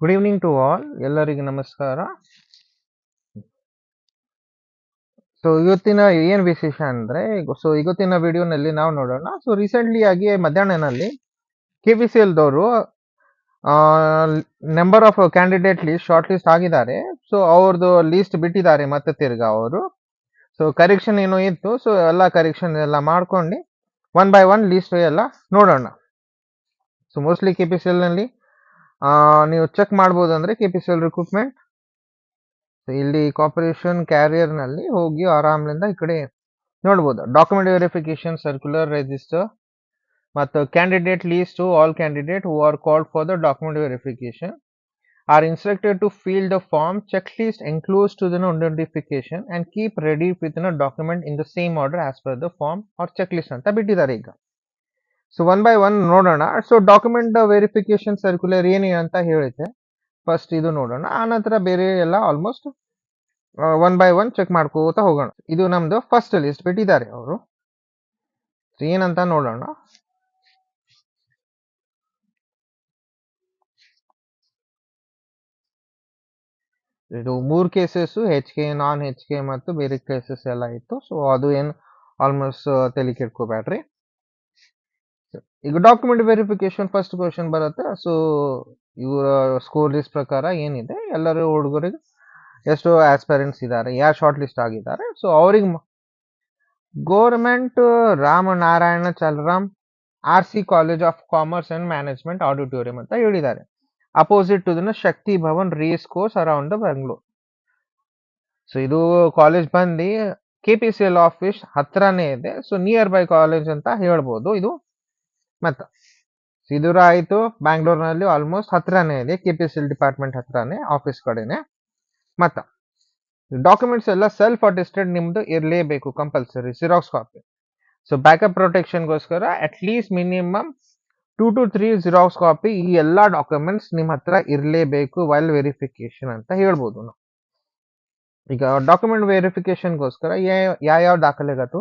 Good evening to all, ಎಲ್ಲರಿಗೂ ನಮಸ್ಕಾರ. So ಇವತ್ತಿನ ಏನ್ ವಿಶೇಷ ಅಂದ್ರೆ, ಇವತ್ತಿನ ವಿಡಿಯೋನಲ್ಲಿ ನಾವು ನೋಡೋಣ. ಸೊ ರೀಸೆಂಟ್ಲಿ ಆಗಿ ಮಧ್ಯಾಹ್ನನಲ್ಲಿ KPCL ದವರು number of candidate list short list ಆಗಿದ್ದಾರೆ. ಸೊ ಅವ್ರದ್ದು ಲಿಸ್ಟ್ ಬಿಟ್ಟಿದ್ದಾರೆ ಮತ್ತೆ ತಿರ್ಗಾ ಅವರು. ಸೊ ಕರೆಕ್ಷನ್ ಏನೋ ಇತ್ತು, ಸೊ ಎಲ್ಲ ಕರೆಕ್ಷನ್ ಎಲ್ಲ ಮಾಡ್ಕೊಂಡು ಒನ್ ಬೈ ಒನ್ ಲಿಸ್ಟ್ ಎಲ್ಲ ನೋಡೋಣ. ಸೊ ಮೋಸ್ಟ್ಲಿ KPCL ನಲ್ಲಿ ನೀವು ಚೆಕ್ ಮಾಡ್ಬೋದು ಅಂದ್ರೆ KPCL ರಿಕ್ರೂಟ್ಮೆಂಟ್ ಇಲ್ಲಿ ಕಾರ್ಪೊರೇಷನ್ ಕ್ಯಾರಿಯರ್ ನಲ್ಲಿ ಹೋಗಿ ಆರಾಮ್ಲಿಂದ ಈ ಕಡೆ ನೋಡ್ಬೋದು. ಡಾಕ್ಯುಮೆಂಟ್ ವೆರಿಫಿಕೇಶನ್ ಸರ್ಕ್ಯುಲರ್ ರಿಜಿಸ್ಟರ್ ಮತ್ತು candidate list to all candidate who are called for the document verification are instructed to fill the form checklist enclosed to the notification and keep ready within a document in the same order as per the form or checklist ಅಂತ ಬಿಟ್ಟಿದ್ದಾರೆ ಈಗ. So one by one ನೋಡೋಣ. So document verification circular ಏನೇ ಅಂತ ಹೇಳುತ್ತೆ, first ಇದು ನೋಡೋಣ. ಆನಂತರ ಬೇರೆ ಎಲ್ಲ almost one by one check ಮಾಡ್ಕೋತಾ ಹೋಗೋಣ. ಇದು ನಮ್ದು ಫಸ್ಟ್ ಲಿಸ್ಟ್ ಬಿಟ್ಟಿದ್ದಾರೆ ಅವರು, ಏನಂತ ನೋಡೋಣ. ಇದು 3 ಕೇಸಸ್, HK, ನಾನ್ HK ಮತ್ತು ಬೇರೆ ಕೇಸಸ್ ಎಲ್ಲ ಇತ್ತು. ಸೊ ಅದು ಏನು ಆಲ್ಮೋಸ್ಟ್ ತಲೆ ಕೆಡ್ಕೋಬೇಡ್ರಿ. ಈಗ ಡಾಕ್ಯುಮೆಂಟ್ ವೆರಿಫಿಕೇಶನ್ ಫಸ್ಟ್ ಕ್ವಶನ್ ಬರುತ್ತೆ. ಸೊ ಇವರ ಸ್ಕೋರ್ ಲಿಸ್ಟ್ ಪ್ರಕಾರ ಏನಿದೆ, ಎಲ್ಲರೂ ಹುಡುಗರಿಗೆ ಎಷ್ಟು ಆಸ್ಪೈರೆಂಟ್ಸ್ ಇದ್ದಾರೆ, ಯಾರು ಶಾರ್ಟ್ ಲಿಸ್ಟ್ ಆಗಿದ್ದಾರೆ, ಸೊ ಅವ್ರಿಗೆ government Ramnarayan Chellaram RC college of commerce and management auditorium ಅಂತ ಹೇಳಿದ್ದಾರೆ. Opposite to the Shakti Bhavan race course around the Bengaluru. So ಇದು ಕಾಲೇಜ್ ಬಂದು KPCL ಆಫೀಸ್ ಹತ್ರನೇ ಇದೆ. ಸೊ ನಿಯರ್ ಬೈ ಕಾಲೇಜ್ ಅಂತ ಹೇಳ್ಬೋದು ಇದು. ಮತ್ತ ಸಿದೂರ ಆಯ್ತು, ಬ್ಯಾಂಗ್ಳೂರ್ನಲ್ಲಿ ಆಲ್ಮೋಸ್ಟ್ ಹತ್ರನೇ ಇದೆ, KPCL ಡಿಪಾರ್ಟ್ಮೆಂಟ್ ಹತ್ರನೇ, ಆಫೀಸ್ ಕಡೆನೆ. ಮತ್ತ ಡಾಕ್ಯುಮೆಂಟ್ಸ್ ಎಲ್ಲ ಸೆಲ್ಫ್ ಅಟೆಸ್ಟೆಡ್ ನಿಮ್ದು ಇರಲೇಬೇಕು, compulsory xerox copy. So backup ಪ್ರೊಟೆಕ್ಷನ್ಗೋಸ್ಕರ at least minimum 2 to 3 xerox copy ಈ ಎಲ್ಲ ಡಾಕ್ಯುಮೆಂಟ್ಸ್ ನಿಮ್ಮ ಹತ್ರ ಇರಲೇಬೇಕು ವೈಲ್ ವೆರಿಫಿಕೇಶನ್ ಅಂತ ಹೇಳ್ಬೋದು ನಾವು. ಈಗ ಡಾಕ್ಯುಮೆಂಟ್ ವೆರಿಫಿಕೇಶನ್ಗೋಸ್ಕರ ಯಾವ ದಾಖಲೆಗಳು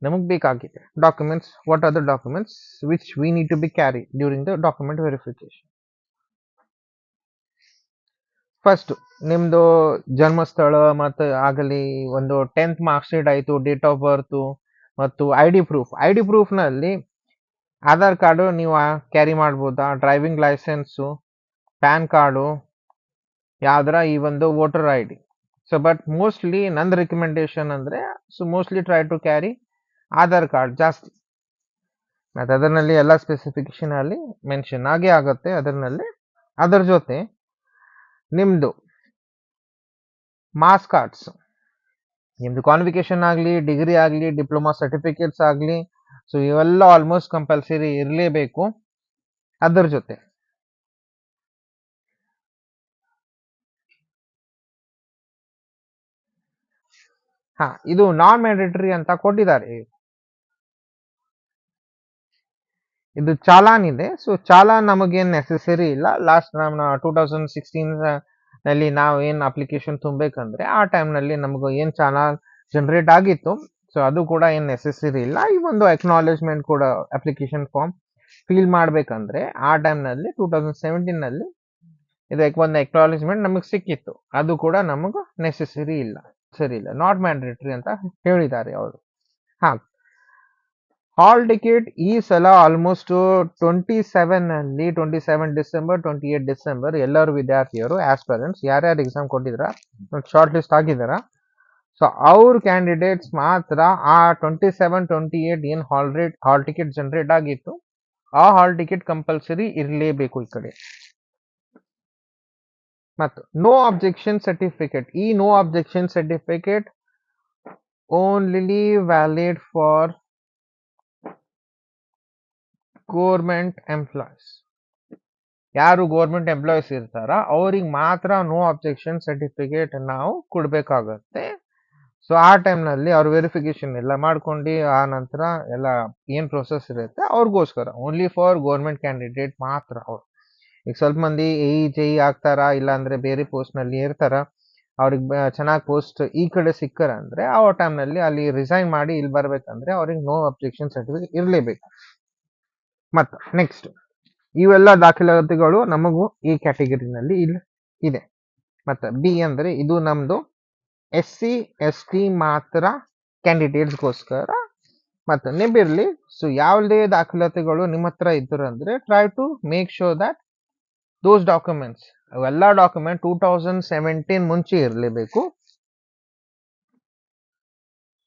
ನಮಗೆ ಬೇಕಾಗಿದೆ, documents, what are the documents which we need to be carry during the document verification. First ನಿಮ್ದು ಜನ್ಮಸ್ಥಳ ಮತ್ತು ಆಗಲಿ ಒಂದು 10th ಮಾರ್ಕ್ಸ್ ಶೀಟ್ ಆಯಿತು, ಡೇಟ್ ಆಫ್ ಬರ್ತು ಮತ್ತು ID ಪ್ರೂಫ್ನಲ್ಲಿ ಆಧಾರ್ ಕಾರ್ಡು ನೀವು ಕ್ಯಾರಿ ಮಾಡ್ಬೋದಾ, ಡ್ರೈವಿಂಗ್ ಲೈಸೆನ್ಸು, ಪ್ಯಾನ್ ಕಾರ್ಡು, ಯಾವ್ದಾರ ಈ ಒಂದು voter ID. So but mostly ನಂದು ರಿಕಮೆಂಡೇಶನ್ ಅಂದರೆ, so mostly try to carry Aadhaar card ಜಾಸ್ತಿ. ಮತ್ತು ಅದರಲ್ಲಿ ಎಲ್ಲ ಸ್ಪೆಸಿಫಿಕೇಶನ್ ಅಲ್ಲಿ ಮೆನ್ಷನ್ ಆಗೇ ಆಗುತ್ತೆ ಅದರಲ್ಲಿ. ಅದರ ಜೊತೆ ನಿಮ್ಮದು ಮಾಸ್ ಕಾರ್ಡ್ಸ್, ನಿಮ್ಮದು ಕಾನ್ವಿಕೇಶನ್ ಆಗಲಿ, ಡಿಗ್ರಿ ಆಗಲಿ, ಡಿಪ್ಲೊಮಾ ಸರ್ಟಿಫಿಕೇಟ್ಸ್ ಆಗಲಿ, ಸೊ ಇವೆಲ್ಲ ಆಲ್ಮೋಸ್ಟ್ ಕಂಪಲ್ಸರಿ ಇರಲೇಬೇಕು. ಅದರ ಜೊತೆ ಇದು ನಾನ್ ಮ್ಯಾಂಡೇಟರಿ ಅಂತ ಕೊಟ್ಟಿದ್ದಾರೆ. ಇದು ಚಾಲಾನ್ ಇದೆ. ಸೊ ಚಾಲಾನ್ ನಮಗೇನು ನೆಸೆಸರಿ ಇಲ್ಲ. ಲಾಸ್ಟ್ ನಮ್ಮ 2016 ನಲ್ಲಿ ನಾವು ಏನು ಅಪ್ಲಿಕೇಶನ್ ತುಂಬಬೇಕಂದ್ರೆ ಆ ಟೈಮ್ನಲ್ಲಿ ನಮಗೂ ಏನು ಚಾಲಾನ್ ಜನರೇಟ್ ಆಗಿತ್ತು, ಸೊ ಅದು ಕೂಡ ಏನು ನೆಸೆಸರಿ ಇಲ್ಲ. ಈ ಒಂದು ಅಕ್ನಾಲೇಜ್ಮೆಂಟ್ ಕೂಡ ಅಪ್ಲಿಕೇಶನ್ ಫಾರ್ಮ್ ಫಿಲ್ ಮಾಡಬೇಕಂದ್ರೆ ಆ ಟೈಮ್ನಲ್ಲಿ 2017ನಲ್ಲಿ ಇದಕ್ಕೆ ಒಂದು ಅಕ್ನಾಲೇಜ್ಮೆಂಟ್ ನಮಗೆ ಸಿಕ್ಕಿತ್ತು, ಅದು ಕೂಡ ನಮಗೆ ನೆಸೆಸರಿ ಇಲ್ಲ, ಸರಿ ಇಲ್ಲ, ನಾಟ್ ಮ್ಯಾಂಡೇಟರಿ ಅಂತ ಹೇಳಿದ್ದಾರೆ ಅವರು. ಹಾಲ್ ಟಿಕೆಟ್ ಈ ಸಲ ಆಲ್ಮೋಸ್ಟ್ 27 ಡಿಸೆಂಬರ್ 28 ಡಿಸೆಂಬರ್ ಎಲ್ಲರೂ ವಿದ್ಯಾರ್ಥಿಯರು ಆಸ್ಪರೆಂಟ್ಸ್ ಯಾರ್ಯಾರು ಎಕ್ಸಾಮ್ ಕೊಟ್ಟಿದ್ರ, ಶಾರ್ಟ್ ಲಿಸ್ಟ್ ಆಗಿದಾರ, ಸೊ ಅವ್ರ ಕ್ಯಾಂಡಿಡೇಟ್ಸ್ ಮಾತ್ರ ಆ 27, 28 ಏನು ಹಾಲ್ ಟಿಕೆಟ್ ಜನರೇಟ್ ಆಗಿತ್ತು ಆ ಹಾಲ್ ಟಿಕೆಟ್ ಕಂಪಲ್ಸರಿ ಇರಲೇಬೇಕು ಈ ಕಡೆ. ಮತ್ತು ನೋ ಅಬ್ಜೆಕ್ಷನ್ ಸರ್ಟಿಫಿಕೇಟ್, ಈ no objection certificate only valid for government employees. ಯಾರು ಗೋರ್ಮೆಂಟ್ ಎಂಪ್ಲಾಯೀಸ್ ಇರ್ತಾರ ಅವ್ರಿಗೆ ಮಾತ್ರ ನೋ ಅಬ್ಜೆಕ್ಷನ್ ಸರ್ಟಿಫಿಕೇಟ್ ನಾವು ಕೊಡ್ಬೇಕಾಗತ್ತೆ. ಸೊ ಆ ಟೈಮ್ನಲ್ಲಿ ಅವ್ರ ವೆರಿಫಿಕೇಶನ್ ಎಲ್ಲ ಮಾಡ್ಕೊಂಡು ಆ ನಂತರ ಎಲ್ಲ ಏನ್ ಪ್ರೊಸೆಸ್ ಇರುತ್ತೆ ಅವ್ರಿಗೋಸ್ಕರ, ಓನ್ಲಿ ಫಾರ್ ಗೋರ್ಮೆಂಟ್ ಕ್ಯಾಂಡಿಡೇಟ್ ಮಾತ್ರ. ಅವ್ರು ಈಗ ಸ್ವಲ್ಪ ಮಂದಿ JE ಆಗ್ತಾರ, ಇಲ್ಲ ಅಂದ್ರೆ ಬೇರೆ ಪೋಸ್ಟ್ ನಲ್ಲಿ ಇರ್ತಾರ, ಅವ್ರಿಗೆ ಚೆನ್ನಾಗಿ ಪೋಸ್ಟ್ ಈ ಕಡೆ ಸಿಕ್ಕರ ಅಂದ್ರೆ ಆ ಟೈಮ್ನಲ್ಲಿ ಅಲ್ಲಿ ರಿಸೈನ್ ಮಾಡಿ ಇಲ್ಲಿ ಬರ್ಬೇಕಂದ್ರೆ ಅವ್ರಿಗೆ ನೋ ಅಬ್ಜೆಕ್ಷನ್ ಸರ್ಟಿಫಿಕೇಟ್ ಇರಲೇಬೇಕು. ಮತ್ತು ನೆಕ್ಸ್ಟ್ ಇವೆಲ್ಲ ದಾಖಲಾತಿಗಳು ನಮಗೂ ಈ ಕ್ಯಾಟಗರಿನಲ್ಲಿ ಇದೆ. ಮತ್ತೆ ಬಿ ಅಂದ್ರೆ ಇದು ನಮ್ದು SC ST ಮಾತ್ರ ಕ್ಯಾಂಡಿಡೇಟ್ಸ್ಗೋಸ್ಕರ. ಮತ್ತೆ ನೆಬಿರ್ಲಿ, ಸೊ ಯಾವುದೇ ದಾಖಲಾತಿಗಳು ನಿಮ್ಮ ಹತ್ರ ಇದ್ರು ಅಂದ್ರೆ try to make sure that those documents, ಅವೆಲ್ಲ ಡಾಕ್ಯುಮೆಂಟ್ 2017 ಮುಂಚೆ ಇರಲೇಬೇಕು.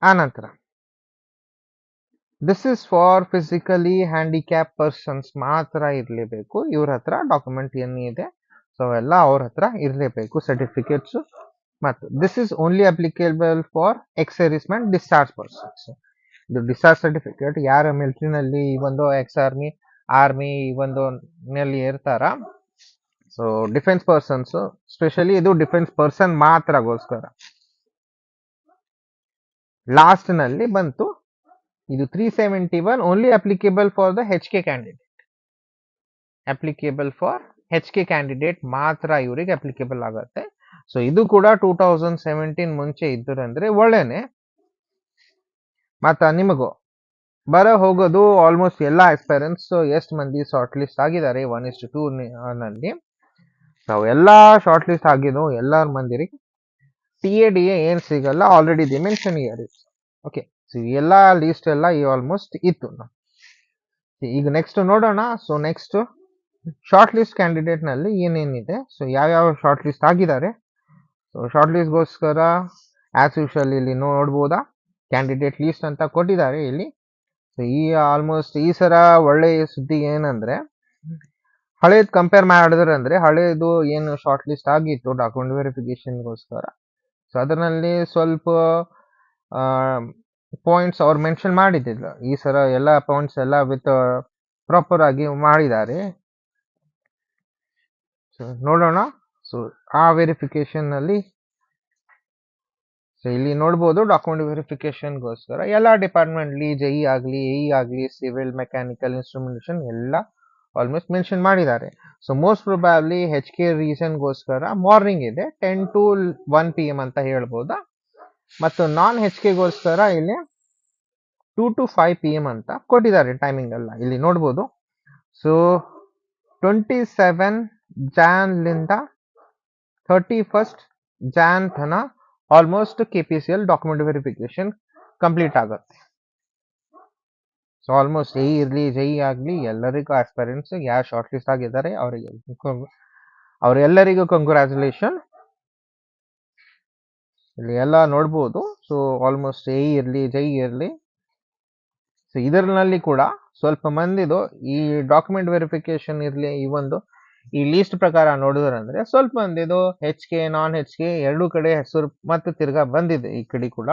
ಆನಂತರ this is for physically handicap persons ಮಾತ್ರ ಇರಲೇಬೇಕು. ಇವ್ರ ಹತ್ರ ಡಾಕ್ಯುಮೆಂಟ್ ಏನಿದೆ ಸೊ ಎಲ್ಲ ಅವ್ರ ಹತ್ರ ಇರಲೇಬೇಕು, ಸರ್ಟಿಫಿಕೇಟ್ಸ್. ಮತ್ತು this is only applicable for X service man discharge persons. ಇದು ಡಿಸ್ಚಾರ್ಜ್ ಸರ್ಟಿಫಿಕೇಟ್ ಯಾರ ಮಿಲಿಟರಿನಲ್ಲಿ ಈ ಒಂದು ಎಕ್ಸ್ ಆರ್ಮಿ ಈ ಒಂದು ನಲ್ಲಿ ಇರ್ತಾರ, ಸೊ ಡಿಫೆನ್ಸ್ ಪರ್ಸನ್ಸ್ ಸ್ಪೆಷಲಿ ಇದು ಡಿಫೆನ್ಸ್ ಪರ್ಸನ್ ಮಾತ್ರಗೋಸ್ಕರ. ಲಾಸ್ಟ್ ನಲ್ಲಿ ಬಂತು ಇದು 371 only applicable for the HK candidate. Applicable for HK candidate ಮಾತ್ರ ಇವರಿಗೆ ಅಪ್ಲಿಕೇಬಲ್ ಆಗುತ್ತೆ. ಸೊ ಇದು ಕೂಡ 2017 ಮುಂಚೆ ಇದ್ದರಂದ್ರೆ ಒಳ್ಳೆನೆ. ಮತ್ತ ನಿಮಗೂ ಬರ ಹೋಗೋದು ಆಲ್ಮೋಸ್ಟ್ ಎಲ್ಲ ಎಕ್ಸ್ಪೀರಿಯನ್ಸ್ ಎಷ್ಟು ಮಂದಿ ಶಾರ್ಟ್ ಲಿಸ್ಟ್ ಆಗಿದ್ದಾರೆ 1:2 ನಲ್ಲಿ. ನಾವು ಎಲ್ಲ ಶಾರ್ಟ್ ಲಿಸ್ಟ್ ಆಗಿದ್ದು ಎಲ್ಲರ ಮಂದಿರಿಗೆ TADA ಏನ್ ಸಿಗಲ್ಲ, already the mention year. Okay, so ಎಲ್ಲ ಲಿಸ್ಟ್ ಎಲ್ಲ ಆಲ್ಮೋಸ್ಟ್ ಇತ್ತು. ಈಗ ನೆಕ್ಸ್ಟ್ ನೋಡೋಣ. So next short list candidate ನಲ್ಲಿ ಏನೇನಿದೆ, ಸೊ ಯಾವ್ಯಾವ ಶಾರ್ಟ್ ಲಿಸ್ಟ್ ಆಗಿದ್ದಾರೆ. ಸೊ ಶಾರ್ಟ್ ಲಿಸ್ಟ್ಗೋಸ್ಕರ ಆಸ್ ಯೂಶುವಲ್ ಇಲ್ಲಿ ನೋಡ್ಬೋದಾ, ಕ್ಯಾಂಡಿಡೇಟ್ ಲಿಸ್ಟ್ ಅಂತ ಕೊಟ್ಟಿದ್ದಾರೆ ಇಲ್ಲಿ. ಸೊ ಈ ಆಲ್ಮೋಸ್ಟ್ ಈ ಸರ ಒಳ್ಳೆಯ ಸುದ್ದಿ ಏನಂದ್ರೆ, ಹಳೇದು ಕಂಪೇರ್ ಮಾಡಿದ್ರೆ ಅಂದ್ರೆ ಹಳೇದು ಏನು ಶಾರ್ಟ್ ಲಿಸ್ಟ್ ಆಗಿತ್ತು ಡಾಕ್ಯುಮೆಂಟ್ ವೆರಿಫಿಕೇಶನ್ಗೋಸ್ಕರ, ಸೊ ಅದರಲ್ಲಿ ಸ್ವಲ್ಪ ಪಾಯಿಂಟ್ಸ್ ಅವ್ರು ಮೆನ್ಷನ್ ಮಾಡಿದ್ದಿಲ್ಲ. ಈ ಸರ ಎಲ್ಲ ಪಾಯಿಂಟ್ಸ್ ಎಲ್ಲ ವಿತ್ ಪ್ರಾಪರ್ ಆಗಿ ಮಾಡಿದ್ದಾರೆ. ಸೊ ನೋಡೋಣ. ಸೊ ಆ ವೆರಿಫಿಕೇಶನ್ ನಲ್ಲಿ ಸೊ ಇಲ್ಲಿ ನೋಡ್ಬೋದು ಡಾಕ್ಯುಮೆಂಟ್ ವೆರಿಫಿಕೇಶನ್ಗೋಸ್ಕರ ಎಲ್ಲ ಡಿಪಾರ್ಟ್ಮೆಂಟ್ಲಿ JE ಆಗಲಿ AE ಆಗಲಿ ಸಿವಿಲ್ ಮೆಕ್ಯಾನಿಕಲ್ ಇನ್ಸ್ಟ್ರುಮೆಂಟೇಷನ್ ಎಲ್ಲ ಆಲ್ಮೋಸ್ಟ್ ಮೆನ್ಷನ್ ಮಾಡಿದ್ದಾರೆ. ಸೊ ಮೋಸ್ಟ್ ಪ್ರೊಬ್ಯಾಬ್ಲಿ HK ರೀಸನ್ಗೋಸ್ಕರ ಮಾರ್ನಿಂಗ್ ಇದೆ 10 to 1 PM ಅಂತ ಹೇಳ್ಬೋದಾ. ಮತ್ತು ನಾನ್ HKಗೋಸ್ಕರ ಇಲ್ಲಿ 2 to 5 PM ಅಂತ ಕೊಟ್ಟಿದ್ದಾರೆ ಟೈಮಿಂಗ್ ಎಲ್ಲ ಇಲ್ಲಿ ನೋಡ್ಬೋದು. ಸೊ 27 ಜಾನ್ಲಿಂದ 31 ಜಾನ್ ತನ almost KPCL document verification complete ಆಗುತ್ತೆ. ಸೊ ಆಲ್ಮೋಸ್ಟ್ AE ಇರಲಿ JE ಆಗಲಿ ಎಲ್ಲರಿಗೂ ಆಸ್ಪೈರೆಂಟ್ಸ್ ಯಾರು ಶಾರ್ಟ್ ಲಿಸ್ಟ್ ಆಗಿದ್ದಾರೆ ಅವರೆಲ್ಲರಿಗೂ ಕಂಗ್ರ್ಯಾಚುಲೇಷನ್. ಇಲ್ಲಿ ಎಲ್ಲ ನೋಡ್ಬೋದು. ಸೊ ಆಲ್ಮೋಸ್ಟ್ AE ಇರಲಿ JE ಇರಲಿ, ಸೊ ಇದರಲ್ಲಿ ಕೂಡ ಸ್ವಲ್ಪ ಮಂದಿದು ಈ ಡಾಕ್ಯುಮೆಂಟ್ ವೆರಿಫಿಕೇಶನ್ ಇರಲಿ ಈ ಲೀಸ್ಟ್ ಪ್ರಕಾರ ನೋಡಿದ್ರಂದ್ರೆ ಸ್ವಲ್ಪ ಮಂದಿದು HK ನಾನ್ HK ಎರಡೂ ಕಡೆ ಹೆಸರು ಮತ್ತೆ ತಿರ್ಗಾ ಬಂದಿದೆ. ಈ ಕಡೆ ಕೂಡ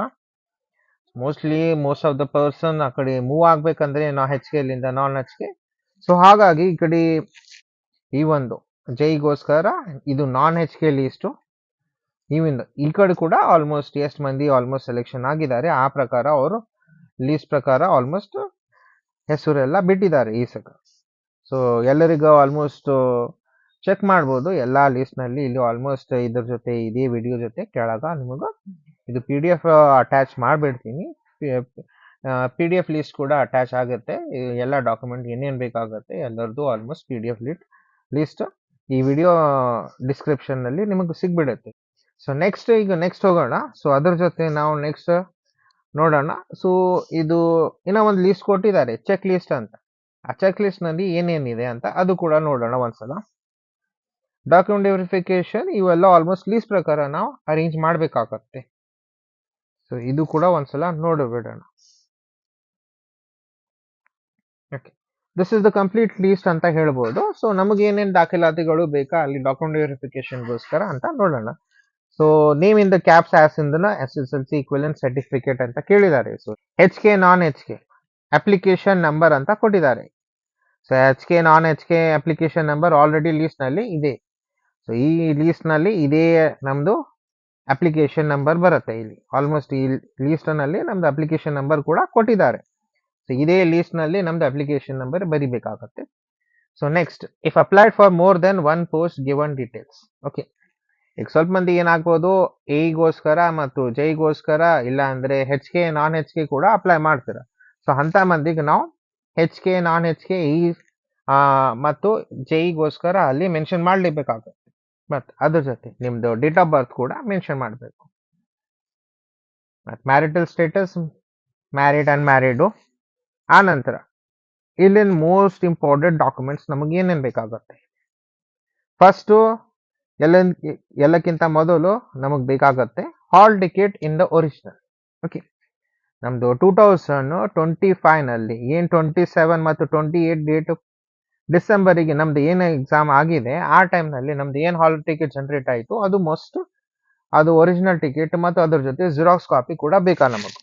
ಮೋಸ್ಟ್ ಆಫ್ ದ ಪರ್ಸನ್ ಆ ಕಡೆ ಮೂವ್ ಆಗ್ಬೇಕಂದ್ರೆ HK ಲಿಂದ ನಾನ್ HK. ಸೊ ಹಾಗಾಗಿ ಈ ಕಡೆ ಈ JEಗೋಸ್ಕರ ಇದು ನಾನ್ HK ಲೀಸ್ಟು. ಈ ಕಡೆ ಕೂಡ ಆಲ್ಮೋಸ್ಟ್ ಎಷ್ಟು ಮಂದಿ ಆಲ್ಮೋಸ್ಟ್ ಸೆಲೆಕ್ಷನ್ ಆಗಿದ್ದಾರೆ ಆ ಪ್ರಕಾರ ಅವರು ಲೀಸ್ಟ್ ಪ್ರಕಾರ ಆಲ್ಮೋಸ್ಟ್ ಹೆಸರೆಲ್ಲ ಬಿಟ್ಟಿದ್ದಾರೆ ಈ ಸಕ. ಸೊ ಎಲ್ಲರಿಗೂ ಆಲ್ಮೋಸ್ಟ್ ಚೆಕ್ ಮಾಡ್ಬೋದು ಎಲ್ಲ ಲಿಸ್ಟ್ ನಲ್ಲಿ. ಇಲ್ಲಿ ಆಲ್ಮೋಸ್ಟ್ ಇದ್ರ ಜೊತೆ ಇದೇ ವಿಡಿಯೋ ಜೊತೆ ಕೆಳಗ ನಿಮಗ ಇದು PDF ಅಟ್ಯಾಚ್ ಮಾಡಿಬಿಡ್ತೀನಿ. PDF ಲಿಸ್ಟ್ ಕೂಡ ಅಟ್ಯಾಚ್ ಆಗುತ್ತೆ. ಎಲ್ಲ ಡಾಕ್ಯುಮೆಂಟ್ ಏನೇನು ಬೇಕಾಗುತ್ತೆ ಎಲ್ಲರದು ಆಲ್ಮೋಸ್ಟ್ PDF ಲಿಸ್ಟ್ ಈ ವಿಡಿಯೋ ಡಿಸ್ಕ್ರಿಪ್ಷನ್ ನಲ್ಲಿ ನಿಮಗೆ ಸಿಗ್ಬಿಡುತ್ತೆ. ಸೊ ನೆಕ್ಸ್ಟ್ ಹೋಗೋಣ. ಸೊ ಅದ್ರ ಜೊತೆ ನಾವು ನೆಕ್ಸ್ಟ್ ನೋಡೋಣ. ಸೊ ಇದು ಇನ್ನೂ ಒಂದು ಲಿಸ್ಟ್ ಕೊಟ್ಟಿದ್ದಾರೆ ಚೆಕ್ ಲಿಸ್ಟ್ ಅಂತ. ಆ ಚೆಕ್ ಲಿಸ್ಟ್ ನಲ್ಲಿ ಏನೇನಿದೆ ಅಂತ ಅದು ಕೂಡ ನೋಡೋಣ ಒಂದ್ಸಲ. ಡಾಕ್ಯುಮೆಂಟ್ ವೆರಿಫಿಕೇಶನ್ ಇವೆಲ್ಲ ಆಲ್ಮೋಸ್ಟ್ ಲೀಸ್ಟ್ ಪ್ರಕಾರ ನಾವು ಅರೇಂಜ್ ಮಾಡಬೇಕಾಗತ್ತೆ. ಸೊ ಇದು ಕೂಡ ಒಂದ್ಸಲ ನೋಡಬಿಡೋಣ. Okay, this is the complete list ಅಂತ ಹೇಳ್ಬೋದು. ಸೊ ನಮಗೆ ಏನೇನು ದಾಖಲಾತಿಗಳು ಬೇಕಾ ಅಲ್ಲಿ ಡಾಕ್ಯುಮೆಂಟ್ ವೆರಿಫಿಕೇಶನ್ಗೋಸ್ಕರ ಅಂತ ನೋಡೋಣ. So name in the caps as in the SSLC equivalent certificate ಅಂತ ಕೇಳಿದ್ದಾರೆ. So HK non HK application number ಅಂತ ಕೊಟ್ಟಿದ್ದಾರೆ. So HK non HK application number already list ನಲ್ಲಿ ಇದೆ. ಸೊ ಈ ಲೀಸ್ಟ್ ನಲ್ಲಿ ಇದೇ ನಮ್ದು ಅಪ್ಲಿಕೇಶನ್ ನಂಬರ್ ಬರುತ್ತೆ. ಇಲ್ಲಿ ಆಲ್ಮೋಸ್ಟ್ ಈ ಲೀಸ್ಟ್ ನಲ್ಲಿ ನಮ್ದು ಅಪ್ಲಿಕೇಶನ್ ನಂಬರ್ ಕೂಡ ಕೊಟ್ಟಿದ್ದಾರೆ. ಸೊ ಇದೇ ಲೀಸ್ಟ್ ನಲ್ಲಿ ನಮ್ದು ಅಪ್ಲಿಕೇಶನ್ ನಂಬರ್ ಬರಿಬೇಕಾಗತ್ತೆ. So next, if applied for more than 1 post given details. Okay, ಈಗ ಸ್ವಲ್ಪ ಮಂದಿ ಏನಾಗ್ಬೋದು AEಗೋಸ್ಕರ ಮತ್ತು JEಗೋಸ್ಕರ ಇಲ್ಲ ಅಂದ್ರೆ HK ನಾನ್ HK ಕೂಡ ಅಪ್ಲೈ ಮಾಡ್ತೀರ. ಸೊ ಅಂತ ಮಂದಿಗೆ ನಾವು HK ನಾನ್ HK AE ಮತ್ತು ಜೈಗೋಸ್ಕರ ಅಲ್ಲಿ ಮೆನ್ಷನ್ ಮಾಡಲೇಬೇಕಾಗುತ್ತೆ. ಮತ್ತು ಅದ್ರ ಜೊತೆ ನಿಮ್ದು ಡೇಟ್ ಆಫ್ ಬರ್ತ್ ಕೂಡ ಮೆನ್ಷನ್ ಮಾಡಬೇಕು. ಮತ್ತು ಮ್ಯಾರಿಟಲ್ ಸ್ಟೇಟಸ್ ಮ್ಯಾರಿಡ್ ಅನ್ಮ್ಯಾರಿಡು. ಆ ನಂತರ ಇಲ್ಲಿನ ಮೋಸ್ಟ್ ಇಂಪಾರ್ಟೆಂಟ್ ಡಾಕ್ಯುಮೆಂಟ್ಸ್ ನಮಗೆ ಏನೇನು ಬೇಕಾಗುತ್ತೆ. ಫಸ್ಟು ಎಲ್ಲಕ್ಕಿಂತ ಮೊದಲು ನಮಗೆ ಬೇಕಾಗುತ್ತೆ hall ticket in the original. Okay, ನಮ್ಮದು 2025ನಲ್ಲಿ ಏನು 27 ಮತ್ತು 28 ಡೇಟ್ ಡಿಸೆಂಬರಿಗೆ ನಮ್ದು ಏನು ಎಕ್ಸಾಮ್ ಆಗಿದೆ, ಆ ಟೈಮ್ನಲ್ಲಿ ನಮ್ದು ಏನು ಹಾಲ್ ಟಿಕೆಟ್ ಜನರೇಟ್ ಆಯಿತು ಅದು ಮೋಸ್ಟ್, ಅದು ಒರಿಜಿನಲ್ ಟಿಕೆಟ್ ಮತ್ತು ಅದ್ರ ಜೊತೆ ಜಿರಾಕ್ಸ್ ಕಾಪಿ ಕೂಡ ಬೇಕಾ ನಮಗೆ.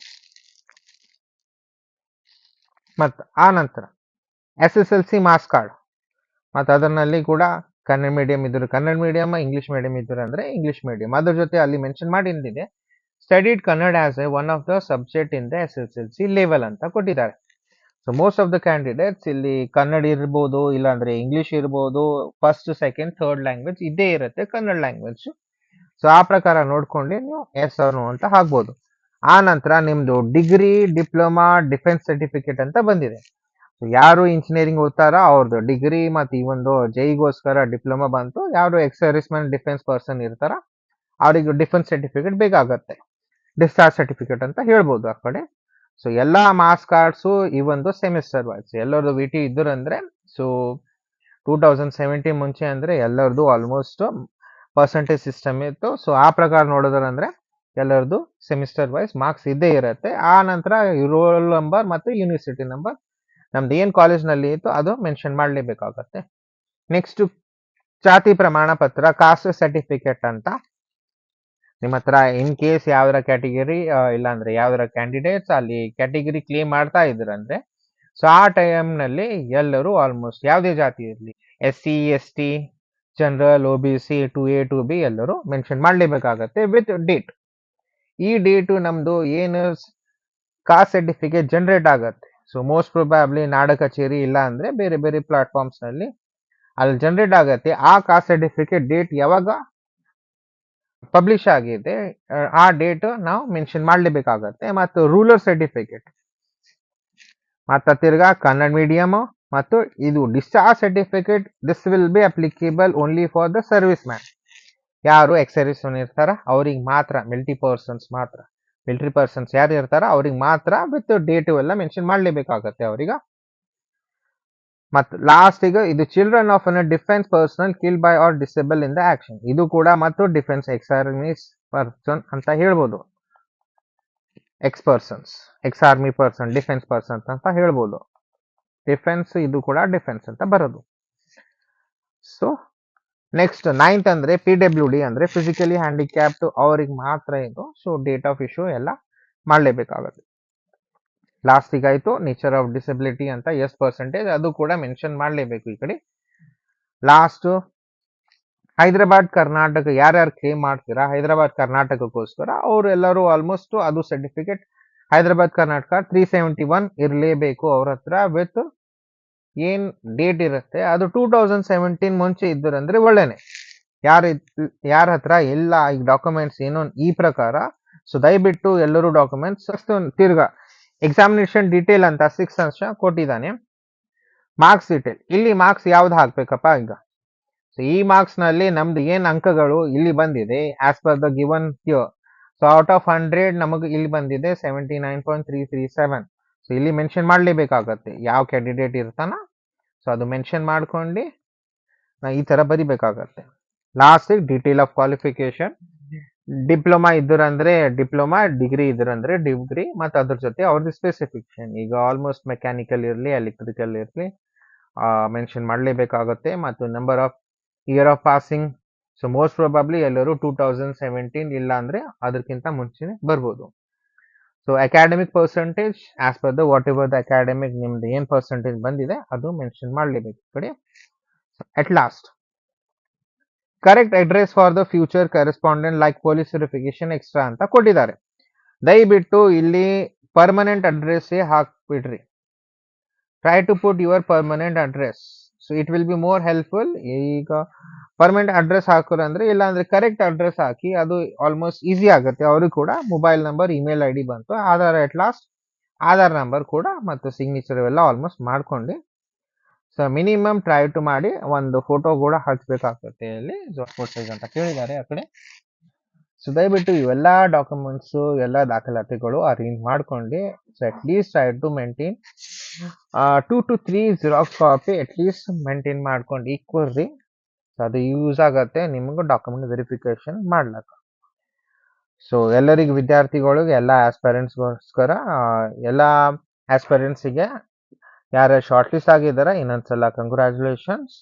ಮತ್ತು ಆ ನಂತರ SSLC ಮಾರ್ಕ್ಸ್ ಕಾರ್ಡ್, ಮತ್ತು ಅದರಲ್ಲಿ ಕೂಡ ಕನ್ನಡ ಮೀಡಿಯಂ ಇದ್ರು ಕನ್ನಡ ಮೀಡಿಯಮ್, ಇಂಗ್ಲೀಷ್ ಮೀಡಿಯಂ ಇದ್ರು ಅಂದರೆ ಇಂಗ್ಲೀಷ್ ಮೀಡಿಯಂ. ಅದ್ರ ಜೊತೆ ಅಲ್ಲಿ ಮೆನ್ಷನ್ ಮಾಡಿದೆ studied Kannada as A one of the subject in the SSLC level ಅಂತ ಕೊಟ್ಟಿದ್ದಾರೆ. So most of the candidates ಇಲ್ಲಿ ಕನ್ನಡ ಇರ್ಬೋದು, ಇಲ್ಲಾಂದ್ರೆ ಇಂಗ್ಲೀಷ್ ಇರ್ಬೋದು, ಫಸ್ಟ್ ಸೆಕೆಂಡ್ ಥರ್ಡ್ ಲ್ಯಾಂಗ್ವೇಜ್ ಇದೇ ಇರುತ್ತೆ ಕನ್ನಡ ಲ್ಯಾಂಗ್ವೇಜ್. ಸೊ ಆ ಪ್ರಕಾರ ನೋಡ್ಕೊಂಡು ನೀವು ಎಸ್ ಆರ್ ನೋ ಅಂತ ಹಾಕ್ಬೋದು. ಆ ನಂತರ ನಿಮ್ದು ಡಿಗ್ರಿ, ಡಿಪ್ಲೊಮಾ, ಡಿಫೆನ್ಸ್ ಸರ್ಟಿಫಿಕೇಟ್ ಅಂತ ಬಂದಿದೆ. ಯಾರು ಇಂಜಿನಿಯರಿಂಗ್ ಓದ್ತಾರ ಅವ್ರದ್ದು ಡಿಗ್ರಿ ಮತ್ತು ಈ ಒಂದು ಜೈಗೋಸ್ಕರ ಡಿಪ್ಲೊಮಾ ಬಂತು. ಯಾರು ಎಕ್ಸ್ ಸರ್ವಿಸ್ಮೆನ್ ಡಿಫೆನ್ಸ್ ಪರ್ಸನ್ ಇರ್ತಾರ ಅವ್ರಿಗೆ ಡಿಫೆನ್ಸ್ ಸರ್ಟಿಫಿಕೇಟ್ ಬೇಕಾಗತ್ತೆ, ಡಿಸ್ಚಾರ್ಜ್ ಸರ್ಟಿಫಿಕೇಟ್ ಅಂತ ಹೇಳ್ಬೋದು ಆ ಕಡೆ. ಸೊ ಎಲ್ಲ ಮಾರ್ಕ್ಸ್ ಕಾರ್ಡ್ಸು ಈ ಒಂದು ಸೆಮಿಸ್ಟರ್ ವೈಸ್ ಎಲ್ಲರದು VT ಇದ್ರು ಅಂದ್ರೆ, ಸೊ 2017 ಮುಂಚೆ ಅಂದ್ರೆ ಎಲ್ಲರದು ಆಲ್ಮೋಸ್ಟ್ ಪರ್ಸೆಂಟೇಜ್ ಸಿಸ್ಟಮ್ ಇತ್ತು. ಸೊ ಆ ಪ್ರಕಾರ ನೋಡೋದ್ರಂದ್ರೆ ಎಲ್ಲರದು ಸೆಮಿಸ್ಟರ್ ವೈಸ್ ಮಾರ್ಕ್ಸ್ ಇದ್ದೇ ಇರುತ್ತೆ. ಆ ನಂತರ ರೋಲ್ ನಂಬರ್ ಮತ್ತು ಯೂನಿವರ್ಸಿಟಿ ನಂಬರ್ ನಮ್ದು ಏನು ಕಾಲೇಜ್ನಲ್ಲಿ ಇತ್ತು ಅದು ಮೆನ್ಷನ್ ಮಾಡಲೇಬೇಕಾಗತ್ತೆ. ನೆಕ್ಸ್ಟ್ ಜಾತಿ ಪ್ರಮಾಣ ಪತ್ರ, ಕಾಸ್ಟ್ ಸರ್ಟಿಫಿಕೇಟ್ ಅಂತ ನಿಮ್ಮ ಹತ್ರ ಇನ್ ಕೇಸ್ ಯಾವ್ದಾರ ಕ್ಯಾಟಗರಿ ಇಲ್ಲಾಂದ್ರೆ ಯಾವ್ದಾರ ಕ್ಯಾಂಡಿಡೇಟ್ಸ್ ಅಲ್ಲಿ ಕ್ಯಾಟಗರಿ ಕ್ಲೇಮ್ ಮಾಡ್ತಾ ಇದ್ರಂದ್ರೆ, ಸೊ ಆ ಟೈಮ್ನಲ್ಲಿ ಎಲ್ಲರೂ ಆಲ್ಮೋಸ್ಟ್ ಯಾವುದೇ ಜಾತಿ ಇರಲಿ, SC ST general, OBC 2A 2B ಎಲ್ಲರೂ ಮೆನ್ಷನ್ ಮಾಡಲೇಬೇಕಾಗತ್ತೆ ವಿತ್ ಡೇಟ್. ಈ ಡೇಟು ನಮ್ದು ಏನು ಕಾಸ್ಟ್ ಸರ್ಟಿಫಿಕೇಟ್ ಜನರೇಟ್ ಆಗತ್ತೆ, ಸೊ ಮೋಸ್ಟ್ ಪ್ರೊಬ್ಯಾಬ್ಲಿ ನಾಡ ಕಚೇರಿ ಇಲ್ಲ ಅಂದ್ರೆ ಬೇರೆ ಬೇರೆ ಪ್ಲಾಟ್ಫಾರ್ಮ್ಸ್ನಲ್ಲಿ ಅಲ್ಲಿ ಜನರೇಟ್ ಆಗತ್ತೆ. ಆ ಕಾಸ್ಟ್ ಸರ್ಟಿಫಿಕೇಟ್ ಡೇಟ್ ಯಾವಾಗ ಪಬ್ಲಿಷ್ ಆಗಿದೆ ಆ ಡೇಟ್ ನಾವು ಮೆನ್ಷನ್ ಮಾಡಲೇಬೇಕಾಗತ್ತೆ. ಮತ್ತು ರೂರಲ್ ಸರ್ಟಿಫಿಕೇಟ್, ಮತ್ತು ತಿರ್ಗಾ ಕನ್ನಡ ಮೀಡಿಯಮ್, ಮತ್ತು ಇದು discharge certificate. This will be applicable only for the service man. ಯಾರು ಎಕ್ಸ್ ಸರ್ವಿಸ್ ಮ್ಯಾನ್ ಇರ್ತಾರ ಅವ್ರಿಗೆ ಮಾತ್ರ, ಮಿಲಿಟರಿ ಪರ್ಸನ್ಸ್ ಯಾರು ಇರ್ತಾರ ಅವ್ರಿಗೆ ಮಾತ್ರ ವಿತ್ ಡೇಟು ಎಲ್ಲ ಮೆನ್ಷನ್ ಮಾಡಲೇಬೇಕಾಗತ್ತೆ ಅವ್ರಿಗೆ. ಮತ್ತು ಲಾಸ್ಟಿಗೆ ಇದು children of an defence personnel kill by or disable in the action, ಇದು ಕೂಡ ಮತ್ತು ಡಿಫೆನ್ಸ್ ಎಕ್ಸ್ ಪರ್ಸನ್ ಅಂತ ಹೇಳ್ಬೋದು. Ex army person defence person ಅಂತ ಹೇಳ್ಬೋದು. ಡಿಫೆನ್ಸ್ ಇದು ಕೂಡ ಡಿಫೆನ್ಸ್ ಅಂತ ಬರೋದು. ಸೊ ನೆಕ್ಸ್ಟ್ 9th ಅಂದ್ರೆ PWD ಅಂದ್ರೆ ಫಿಸಿಕಲಿ ಹ್ಯಾಂಡಿಕ್ಯಾಪ್ಟ್ ಅವ್ರಿಗೆ ಮಾತ್ರ ಇದು. ಸೊ ಡೇಟ್ ಆಫ್ ಇಶ್ಯೂ ಎಲ್ಲ ಮಾಡಲೇಬೇಕಾಗುತ್ತೆ. ಲಾಸ್ಟಿಗೆ ಆಯ್ತು ನೇಚರ್ ಆಫ್ ಡಿಸಬಿಲಿಟಿ ಅಂತ ಎಷ್ಟು ಪರ್ಸೆಂಟೇಜ್ ಅದು ಕೂಡ ಮೆನ್ಷನ್ ಮಾಡಲೇಬೇಕು ಈ ಕಡೆ. ಲಾಸ್ಟ್ ಹೈದರಾಬಾದ್ ಕರ್ನಾಟಕ ಯಾರ್ಯಾರು ಕ್ಲೇಮ್ ಮಾಡ್ತೀರಾ ಹೈದರಾಬಾದ್ ಕರ್ನಾಟಕಕ್ಕೋಸ್ಕರ ಅವರೆಲ್ಲರೂ ಆಲ್ಮೋಸ್ಟ್ ಅದು ಸರ್ಟಿಫಿಕೇಟ್ ಹೈದರಾಬಾದ್ ಕರ್ನಾಟಕ 371 ಇರಲೇಬೇಕು ಅವ್ರ ಹತ್ರ. ವಿತ್ ಏನ್ ಡೇಟ್ ಇರುತ್ತೆ ಅದು 2017 ಮುಂಚೆ ಇದ್ದರಂದ್ರೆ ಒಳ್ಳೆನೆ. ಯಾರ ಹತ್ರ ಎಲ್ಲ ಈಗ ಡಾಕ್ಯುಮೆಂಟ್ಸ್ ಏನೋ ಈ ಪ್ರಕಾರ, ಸೊ ದಯವಿಟ್ಟು ಎಲ್ಲರೂ ಡಾಕ್ಯುಮೆಂಟ್ಸ್ ತಿರ್ಗಾ ಎಕ್ಸಾಮಿನೇಷನ್ ಡೀಟೇಲ್ ಅಂತ 6 ಅಂಶ ಕೊಟ್ಟಿದ್ದಾನೆ. ಮಾರ್ಕ್ಸ್ ಡೀಟೇಲ್, ಇಲ್ಲಿ ಮಾರ್ಕ್ಸ್ ಯಾವ್ದು ಹಾಕ್ಬೇಕಪ್ಪ ಈಗ. ಸೊ ಈ ಮಾರ್ಕ್ಸ್ ನಲ್ಲಿ ನಮ್ದು ಏನ್ ಅಂಕಗಳು ಇಲ್ಲಿ ಬಂದಿದೆ as per the given here. So out of 100 ನಮಗೆ ಇಲ್ಲಿ ಬಂದಿದೆ 79.337. ಸೊ ಇಲ್ಲಿ ಮೆನ್ಷನ್ ಮಾಡಲೇಬೇಕಾಗತ್ತೆ ಯಾವ ಕ್ಯಾಂಡಿಡೇಟ್ ಇರ್ತಾನ. ಸೊ ಅದು ಮೆನ್ಷನ್ ಮಾಡ್ಕೊಂಡು ಈ ತರ ಬರಿಬೇಕಾಗತ್ತೆ. Last detail of qualification, diploma ಇದ್ರಂದ್ರೆ ಡಿಪ್ಲೊಮಾ, ಡಿಗ್ರಿ ಇದ್ರಂದ್ರೆ ಡಿಗ್ರಿ, ಮತ್ತು ಅದ್ರ ಜೊತೆ ಅವ್ರದ್ದು ಸ್ಪೆಸಿಫಿಕೇಶನ್. ಈಗ ಆಲ್ಮೋಸ್ಟ್ ಮೆಕ್ಯಾನಿಕಲ್ ಇರಲಿ ಎಲೆಕ್ಟ್ರಿಕಲ್ ಇರಲಿ ಮೆನ್ಷನ್ ಮಾಡಲೇಬೇಕಾಗುತ್ತೆ. ಮತ್ತು number of year of passing, so most probably ಎಲ್ಲರೂ 2017 ಇಲ್ಲ ಅಂದ್ರೆ ಅದಕ್ಕಿಂತ ಮುಂಚೆನೆ ಬರ್ಬೋದು. So academic percentage as per the whatever the academic ನಿಮ್ದು ಏನು ಪರ್ಸೆಂಟೇಜ್ ಬಂದಿದೆ ಅದು ಮೆನ್ಷನ್ ಮಾಡಲೇಬೇಕು ಈ ಕಡೆ. At last correct address for the future correspondent like police verification extra ಅಂತ ಕೊಟ್ಟಿದ್ದಾರೆ. ದಯವಿಟ್ಟು ಇಲ್ಲಿ ಪರ್ಮನೆಂಟ್ ಅಡ್ರೆಸ್ ಹಾಕ್ಬಿಡ್ರಿ. Try to put your permanent address, so it will be more helpful. ಈಗ ಪರ್ಮನೆಂಟ್ ಅಡ್ರೆಸ್ ಹಾಕೋರು ಅಂದ್ರೆ, ಇಲ್ಲ ಅಂದ್ರೆ ಕರೆಕ್ಟ್ ಅಡ್ರೆಸ್ ಹಾಕಿ, ಅದು ಆಲ್ಮೋಸ್ಟ್ ಈಸಿ ಆಗುತ್ತೆ. ಅವ್ರಿಗೆ ಕೂಡ ಮೊಬೈಲ್ ನಂಬರ್, ಇಮೇಲ್ ID ಬಂತು, Aadhaar at last Aadhaar number ಕೂಡ ಮತ್ತು ಸಿಗ್ನೇಚರ್ ಎಲ್ಲ ಆಲ್ಮೋಸ್ಟ್ ಮಾಡ್ಕೊಂಡು. So so minimum try to ಮಾಡಿ ಒಂದು ಫೋಟೋ ಕೂಡ ಹಚ್ಬೇಕಾಗ್ತದೆ ಇಲ್ಲಿ ಪಾಸ್ಪೋರ್ಟ್ ಸೈಜ್ ಅಂತ ಕೇಳಿದ್ದಾರೆ ಆ ಕಡೆ. ಸೊ ದಯವಿಟ್ಟು ಇವೆಲ್ಲ ಡಾಕ್ಯುಮೆಂಟ್ಸು ಎಲ್ಲ ದಾಖಲಾತಿಗಳು ಅರೇಂಜ್ ಮಾಡ್ಕೊಂಡು so at least try to maintain 2 to 3 xerox copy at least maintain ಮಾಡ್ಕೊಂಡು ಈಕ್ವಲ್ರಿ. ಸೊ ಅದು ಯೂಸ್ ಆಗತ್ತೆ ನಿಮಗೂ ಡಾಕ್ಯುಮೆಂಟ್ ವೆರಿಫಿಕೇಶನ್ ಮಾಡ್ಲಕ್ಕ. ಸೊ ಎಲ್ಲರಿಗೂ ವಿದ್ಯಾರ್ಥಿಗಳಿಗೆ ಎಲ್ಲ ಆಸ್ಪರೆಂಟ್ಸ್ಗೋಸ್ಕರ ಎಲ್ಲ ಆಸ್ಪರೆಂಟ್ಸಿಗೆ ಯಾರು ಶಾರ್ಟ್ ಲಿಸ್ಟ್ ಆಗಿದ್ದಾರೆ ಇನ್ನೊಂದ್ಸಲ ಕಂಗ್ರ್ಯಾಚುಲೇಷನ್ಸ್.